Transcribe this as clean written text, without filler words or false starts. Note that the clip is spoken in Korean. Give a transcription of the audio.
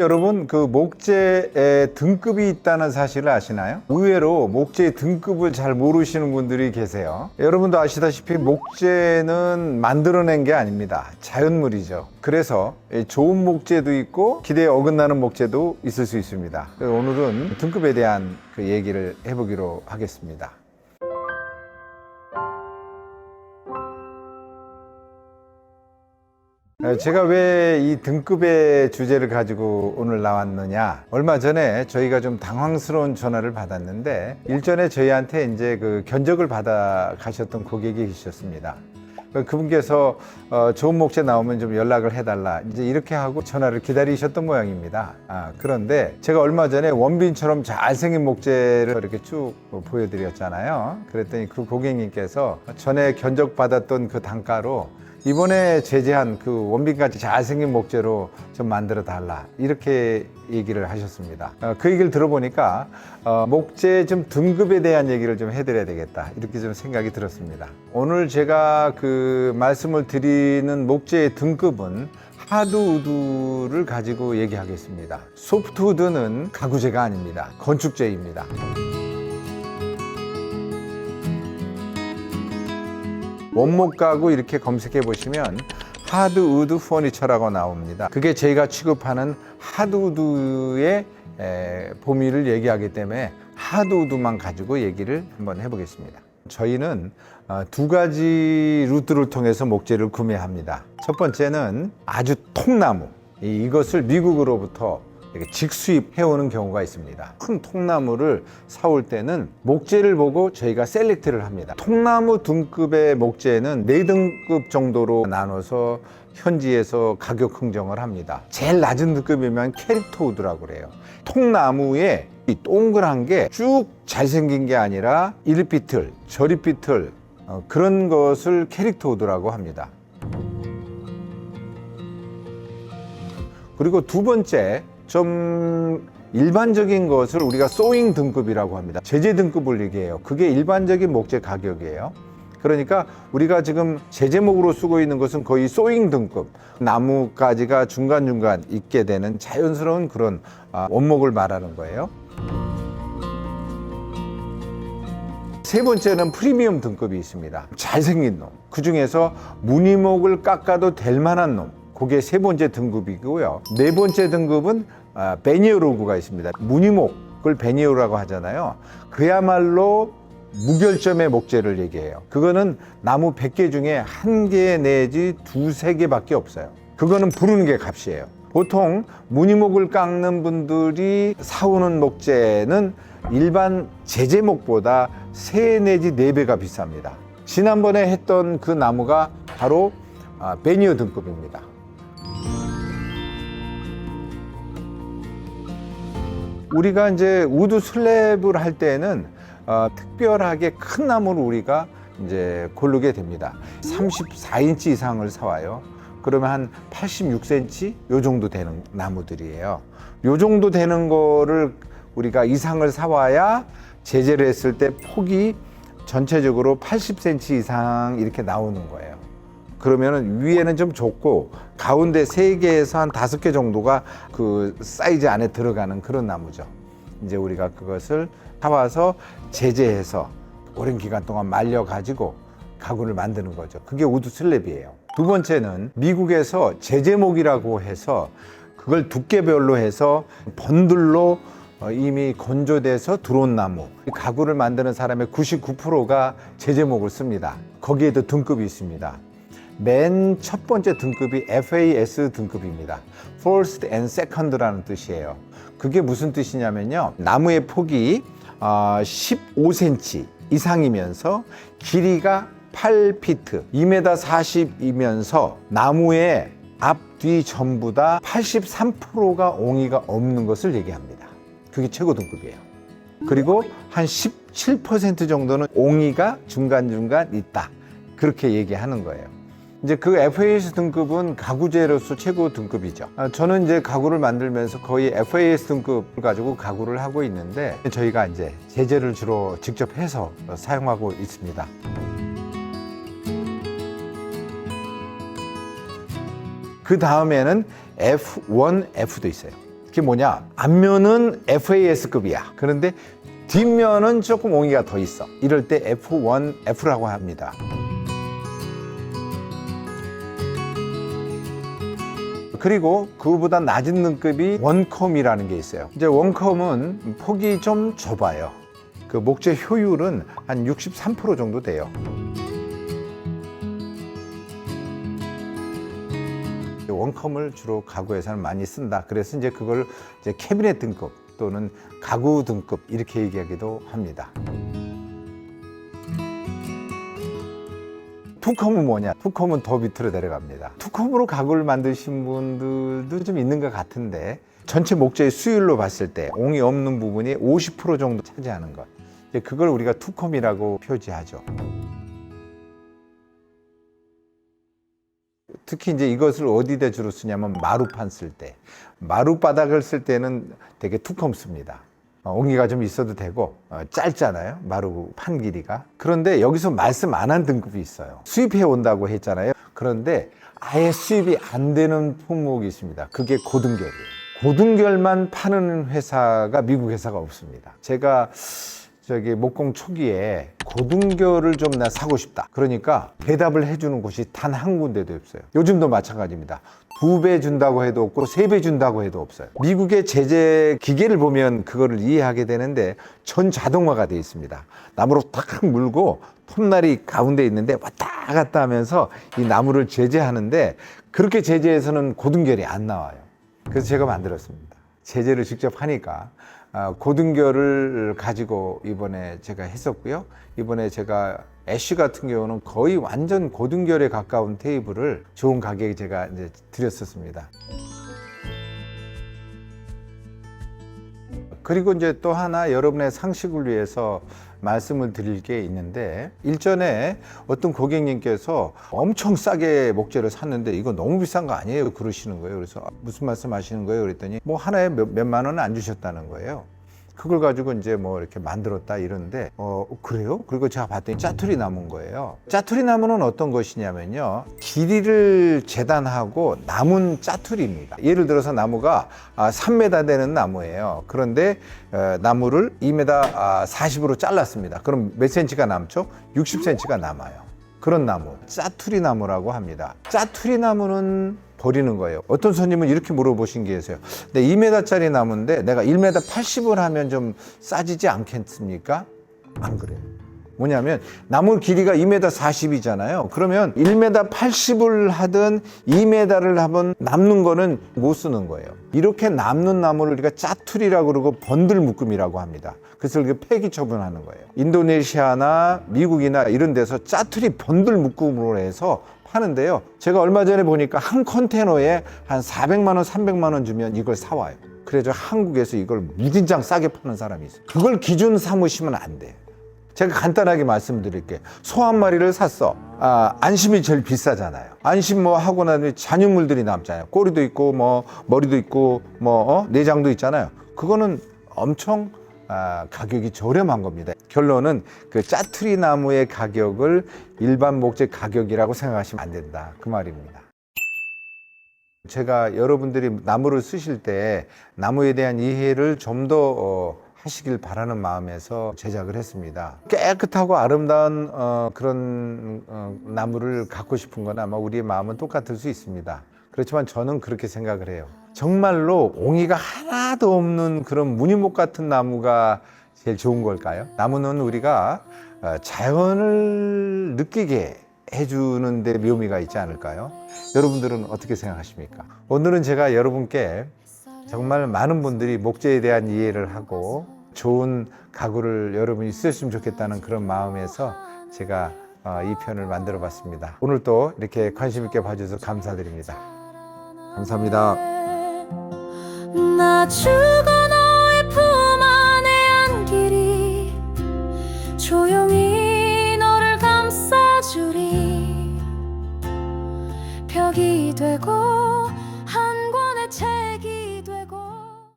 여러분, 그 목재에 등급이 있다는 사실을 아시나요? 의외로 목재의 등급을 잘 모르시는 분들이 계세요. 여러분도 아시다시피 목재는 만들어낸 게 아닙니다. 자연물이죠. 그래서 좋은 목재도 있고 기대에 어긋나는 목재도 있을 수 있습니다. 오늘은 등급에 대한 그 얘기를 해보기로 하겠습니다. 제가 왜 이 등급의 주제를 가지고 오늘 나왔느냐, 얼마 전에 저희가 좀 당황스러운 전화를 받았는데 일전에 저희한테 이제 그 견적을 받아 가셨던 고객이 계셨습니다. 그분께서 좋은 목재 나오면 좀 연락을 해달라, 이제 이렇게 하고 전화를 기다리셨던 모양입니다. 그런데 제가 얼마 전에 원빈처럼 잘생긴 목재를 이렇게 쭉 보여드렸잖아요. 그랬더니 그 고객님께서 전에 견적 받았던 그 단가로 이번에 제재한 그 원빈같이 잘생긴 목재로 좀 만들어 달라, 이렇게 얘기를 하셨습니다. 그 얘기를 들어보니까 목재 좀 등급에 대한 얘기를 좀 해드려야 되겠다, 이렇게 좀 생각이 들었습니다. 오늘 제가 그 말씀을 드리는 목재의 등급은 하드우드를 가지고 얘기하겠습니다. 소프트우드는 가구재가 아닙니다. 건축재입니다. 원목 가구 이렇게 검색해 보시면 하드우드 퍼니처라고 나옵니다. 그게 저희가 취급하는 하드우드의 범위를 얘기하기 때문에 하드우드만 가지고 얘기를 한번 해보겠습니다. 저희는 두 가지 루트를 통해서 목재를 구매합니다. 첫 번째는 아주 통나무, 이것을 미국으로부터 이렇게 직수입해오는 경우가 있습니다. 큰 통나무를 사올 때는 목재를 보고 저희가 셀렉트를 합니다. 통나무 등급의 목재는 4등급 정도로 나눠서 현지에서 가격 흥정을 합니다. 제일 낮은 등급이면 캐릭터우드라고 그래요. 통나무에 이 동그란 게 쭉 잘생긴 게 아니라 이리피틀, 저리피틀, 그런 것을 캐릭터우드라고 합니다. 그리고 두 번째, 좀 일반적인 것을 우리가 소잉 등급이라고 합니다. 제재 등급을 얘기해요. 그게 일반적인 목재 가격이에요. 그러니까 우리가 지금 제재목으로 쓰고 있는 것은 거의 소잉 등급, 나무가지가 중간중간 있게 되는 자연스러운 그런 원목을 말하는 거예요. 세 번째는 프리미엄 등급이 있습니다. 잘생긴 놈, 그 중에서 무늬목을 깎아도 될 만한 놈, 그게 세 번째 등급이고요. 네 번째 등급은 베니어로그가 있습니다. 무늬목을 베니어라고 하잖아요. 그야말로 무결점의 목재를 얘기해요. 그거는 나무 100개 중에 1개 내지 2~3개 밖에 없어요. 그거는 부르는 게 값이에요. 보통 무늬목을 깎는 분들이 사오는 목재는 일반 제재목보다 3 내지 4배가 비쌉니다. 지난번에 했던 그 나무가 바로 베니어 등급입니다. 우리가 이제 우드 슬랩을 할 때는 특별하게 큰 나무를 우리가 이제 고르게 됩니다. 34인치 이상을 사와요. 그러면 한 86cm 요 정도 되는 나무들이에요. 요 정도 되는 거를 우리가 이상을 사와야 제재를 했을 때 폭이 전체적으로 80cm 이상 이렇게 나오는 거예요. 그러면은 위에는 좀 좁고 가운데 3개에서 한 5개 정도가 그 사이즈 안에 들어가는 그런 나무죠. 이제 우리가 그것을 사와서 제재해서 오랜 기간 동안 말려 가지고 가구를 만드는 거죠. 그게 우드 슬랩이에요. 두 번째는 미국에서 제재목이라고 해서 그걸 두께별로 해서 번들로 이미 건조돼서 들어온 나무, 가구를 만드는 사람의 99%가 제재목을 씁니다. 거기에도 등급이 있습니다. 맨 첫 번째 등급이 FAS 등급입니다. First and Second라는 뜻이에요. 그게 무슨 뜻이냐면요, 나무의 폭이 15cm 이상이면서 길이가 8피트, 2m 40이면서 나무의 앞, 뒤 전부 다 83%가 옹이가 없는 것을 얘기합니다. 그게 최고 등급이에요. 그리고 한 17% 정도는 옹이가 중간중간 있다, 그렇게 얘기하는 거예요. 이제 그 FAS 등급은 가구재로서 최고 등급이죠. 저는 이제 가구를 만들면서 거의 FAS 등급을 가지고 가구를 하고 있는데 저희가 이제 제재를 주로 직접 해서 사용하고 있습니다. 그 다음에는 F1, F도 있어요. 그게 뭐냐? 앞면은 FAS급이야. 그런데 뒷면은 조금 옹이가 더 있어. 이럴 때 F1F라고 합니다. 그리고 그보다 낮은 등급이 원컴이라는 게 있어요. 이제 원컴은 폭이 좀 좁아요. 그 목재 효율은 한 63% 정도 돼요. 원컴을 주로 가구에서는 많이 쓴다. 그래서 이제 그걸 이제 캐비넷 등급 또는 가구 등급 이렇게 얘기하기도 합니다. 투컴은 뭐냐? 투컴은 더 밑으로 내려갑니다. 투컴으로 가구를 만드신 분들도 좀 있는 것 같은데 전체 목재의 수율로 봤을 때 옹이 없는 부분이 50% 정도 차지하는 것. 그걸 우리가 투컴이라고 표지하죠. 특히 이제 이것을 어디다 주로 쓰냐면 마루판 쓸 때, 마루바닥을 쓸 때는 되게 투컴 씁니다. 옹이가 좀 있어도 되고 짧잖아요, 마루판 길이가. 그런데 여기서 말씀 안 한 등급이 있어요. 수입해 온다고 했잖아요. 그런데 아예 수입이 안 되는 품목이 있습니다. 그게 고등결이에요. 고등결만 파는 회사가 미국 회사가 없습니다. 제가 목공 초기에 고등결을 좀 나 사고 싶다. 그러니까 대답을 해주는 곳이 단 한 군데도 없어요. 요즘도 마찬가지입니다. 2배 준다고 해도 없고 3배 준다고 해도 없어요. 미국의 제재 기계를 보면 그거를 이해하게 되는데 전 자동화가 되어 있습니다. 나무로 탁 물고 톱날이 가운데 있는데 왔다 갔다 하면서 이 나무를 제재하는데 그렇게 제재해서는 고등결이 안 나와요. 그래서 제가 만들었습니다. 제재를 직접 하니까 고등결을 가지고 이번에 제가 했었고요. 이번에 제가 애쉬 같은 경우는 거의 완전 고등결에 가까운 테이블을 좋은 가격에 제가 이제 드렸었습니다. 그리고 이제 또 하나 여러분의 상식을 위해서 말씀을 드릴 게 있는데, 일전에 어떤 고객님께서 엄청 싸게 목재를 샀는데 이거 너무 비싼 거 아니에요? 그러시는 거예요. 그래서 무슨 말씀 하시는 거예요? 그랬더니 뭐 하나에 몇만 원은 안 주셨다는 거예요. 그걸 가지고 이제 뭐 이렇게 만들었다 이러는데 그래요? 그리고 제가 봤더니 짜투리 나무인 거예요. 짜투리 나무는 어떤 것이냐면요, 길이를 재단하고 남은 짜투리입니다. 예를 들어서 나무가 3m 되는 나무예요. 그런데 나무를 2m 40으로 잘랐습니다. 그럼 몇 cm가 남죠? 60cm가 남아요. 그런 나무, 짜투리 나무라고 합니다. 짜투리 나무는 버리는 거예요. 어떤 손님은 이렇게 물어보신 게 있어요. 근데 2m짜리 나무인데 내가 1m 80을 하면 좀 싸지지 않겠습니까? 안 그래요. 뭐냐면 나무 길이가 2m 40이잖아요. 그러면 1m 80을 하든 2m를 하면 남는 거는 못 쓰는 거예요. 이렇게 남는 나무를 우리가 짜투리라고 그러고 번들 묶음이라고 합니다. 그래서 이렇게 폐기 처분하는 거예요. 인도네시아나 미국이나 이런 데서 짜투리 번들 묶음으로 해서 하는데요. 제가 얼마 전에 보니까 한 컨테이너에 한 400만 원, 300만 원 주면 이걸 사와요. 그래서 한국에서 이걸 무진장 싸게 파는 사람이 있어요. 그걸 기준 삼으시면 안 돼요. 제가 간단하게 말씀드릴게요. 소 한 마리를 샀어. 안심이 제일 비싸잖아요. 안심 뭐 하고 나면 잔유물들이 남잖아요. 꼬리도 있고 뭐 머리도 있고 뭐 내장도 있잖아요. 그거는 엄청 가격이 저렴한 겁니다. 결론은 그 짜투리 나무의 가격을 일반 목재 가격이라고 생각하시면 안 된다, 그 말입니다. 제가 여러분들이 나무를 쓰실 때 나무에 대한 이해를 좀 더 하시길 바라는 마음에서 제작을 했습니다. 깨끗하고 아름다운 그런 나무를 갖고 싶은 건 아마 우리의 마음은 똑같을 수 있습니다. 그렇지만 저는 그렇게 생각을 해요. 정말로 옹이가 하나도 없는 그런 무늬목 같은 나무가 제일 좋은 걸까요? 나무는 우리가 자연을 느끼게 해주는 데 묘미가 있지 않을까요? 여러분들은 어떻게 생각하십니까? 오늘은 제가 여러분께 정말 많은 분들이 목재에 대한 이해를 하고 좋은 가구를 여러분이 쓰셨으면 좋겠다는 그런 마음에서 제가 이 편을 만들어 봤습니다. 오늘 또 이렇게 관심 있게 봐주셔서 감사드립니다. 감사합니다. 나 죽어 너의 품 안에 안기리 조용히 너를 감싸주리 벽이 되고